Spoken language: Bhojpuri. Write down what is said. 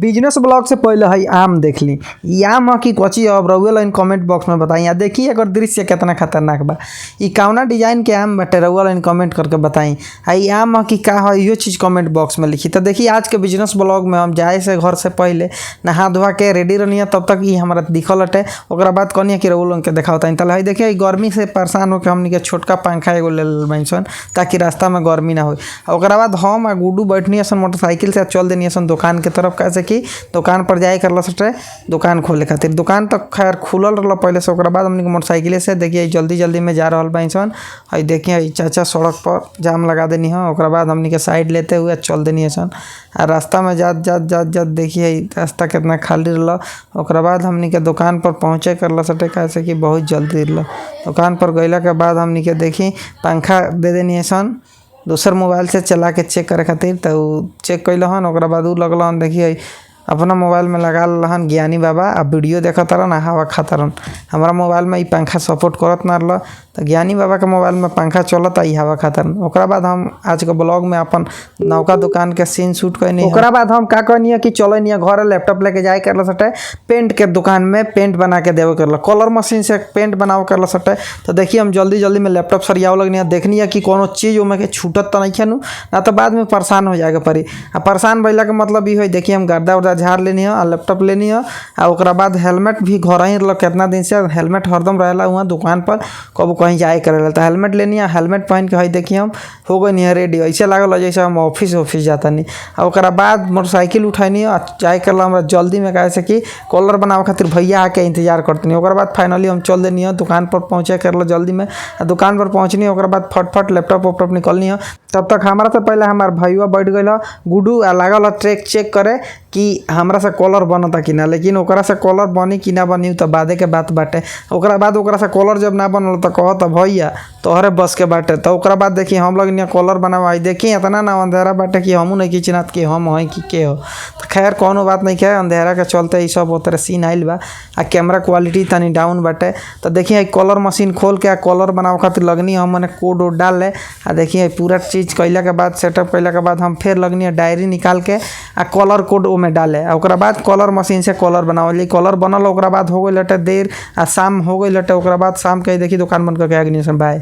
बिजनेस ब्लॉग से पहले हई आम देख ली। ई आम ह कि कची अब रउआ लाइन कमेंट बॉक्स में बताई। आ देखी एकर दृश्य कितना खतरनाक बा। ई कौना डिजाइन के आम बाटे रउआ लाइन कमेंट करके बताई। आ ई आम ह कि का ह इहो चीज़ कमेंट बॉक्स में लिखी। तो देखी आज के बिजनेस ब्लॉग में हम जाए से घर से पहले नहा धोआ के रेडी रहनी तब तक ई हमारा दिखल हटे। ओकरा बाद कहनी कि रउआ लोगन के देखावतानी। तले हई देखिए गर्मी से परेशान होकर हमनी के छोटका पंखा एगो ले लेबानी सन ताकि रास्ता में गर्मी ना हो। ओकरा बाद हम आ गुड्डू बैठनी सन मोटरसाइकिल से चल देनी सन दुकान के तरफ। कैसे कि दुकान पर जाए करल सटे दुकान खोले खातिर। दुकान तो खैर खुलल रहल पहले से। ओकरा बाद हमनी के मोटरसाइकिल से देखिए जल्दी जल्दी में जा रहल बानी सन। हई देखिए चाचा सड़क पर जाम लगा देनी है। ओकरा बाद हमनी के साइड लेते हुए चल देनी सन। आ रास्ता में जात जात जात जात देखिए रास्ता कितना खाली रहल। ओकरा बाद हमनी के दुकान पर पहुँचे करल सटे कैसे कि बहुत जल्दी रहल। दुकान पर गइला के बाद हमनी के देखी पंखा दे देनी सन दूसर मोबाइल से चला के चेक करे खातिर। तो चेक कैलहन। ओकरा बाद उ लगलन देखिए अपना मोबाइल में लगा लहन ज्ञानी बाबा अब वीडियो देखत रहन हवा खात रहन। हमारा मोबाइल में ई पंखा सपोर्ट करत ना रहल तो ज्ञानी बाबा के मोबाइल में पंखा चलत ई हवा खात रहन। ओकरा बाद हम आज के ब्लॉग में अपन नौका दुकान के सीन शूट करनी। ओकरा बाद हम का कहनी कि चलनी घर लैपटॉप लेके जाए करल सटे पेंट के दुकान में पेंट बना के देवे करल कलर मशीन से पेंट बनावे करल सटे। तो देखिए हम जल्दी जल्दी में लैपटॉप सरियाव लगनी देखनी है कि कोनो चीज़ ओमे के छूटत तो नहीं खेनू ना तो बाद में परेशान हो जाएगा परी। आ परेशान भइला के मतलब ई हो देखिए हम गर्दा उर्दा झाड़ लेनी है आ लैपटॉप लेनी है। आ ओकरा बाद हेलमेट भी घर ही रहल कितना दिन से हेलमेट हरदम रहेला वहाँ दुकान पर कब कहीं जाए करेला तो हेलमेट लेनी है। हेलमेट पहन के हई देखिए हम हो गई नहीं रेडी ऐसे लागल जैसे हम ऑफिस जाता नहीं। आ ओकरा बाद मोटरसाइकिल उठैनी है जाए करला हमरा जल्दी में कैसे कि कलर बनावे खातिर भैया आके इंतजार करतनी। ओकरा बाद फाइनली हम चल देनी है दुकान पर पहुँचे करला जल्दी में। दुकान पर पहुँचनी ओकरा बाद फटफट लैपटॉप वैपटॉप निकलनी है। तब तक हमारा से पहले हमार भैया बैठ गई गुड्डू आ लागल ट्रैक चेक करे कि हमरा से कलर बनता कि ना। लेकिन ओकरा से कलर बनी कि ना बनी तो बादे के बात बाटे। ओकरा बाद ओकरा से कलर जब ना बनल तो कहत भैया तोहरे बस के बाटे। तो ओकरा बाद देखिए हम लोग कलर बनावा देखिए इतना ना अंधेरा बाटे कि हमू नहीं चिन्हत कि हम हैं कि के हो। तो खैर कोनो बात नहीं है अंधेरा के चलते ये सब उतरे सीन आइल बा। आ कैमरा क्वालिटी तनी डाउन बाटे। तो देखिए कलर मशीन खोल के कलर बनावे खातिर लगनी हम मैंने कोड वोड डाल ले। आ देखिए पूरा चीज़ कैला के बाद सेटअप कैला के बाद हम फिर लगनी डायरी निकाल के आ कलर कोड में डाले। ओकरा बाद कलर मशीन से कलर बनावली कलर बनल। ओकरा बाद हो गई लटे देर आ शाम हो गई लटे। ओकरा बाद शाम के देखी दुकान बंद करके आ गई बाय।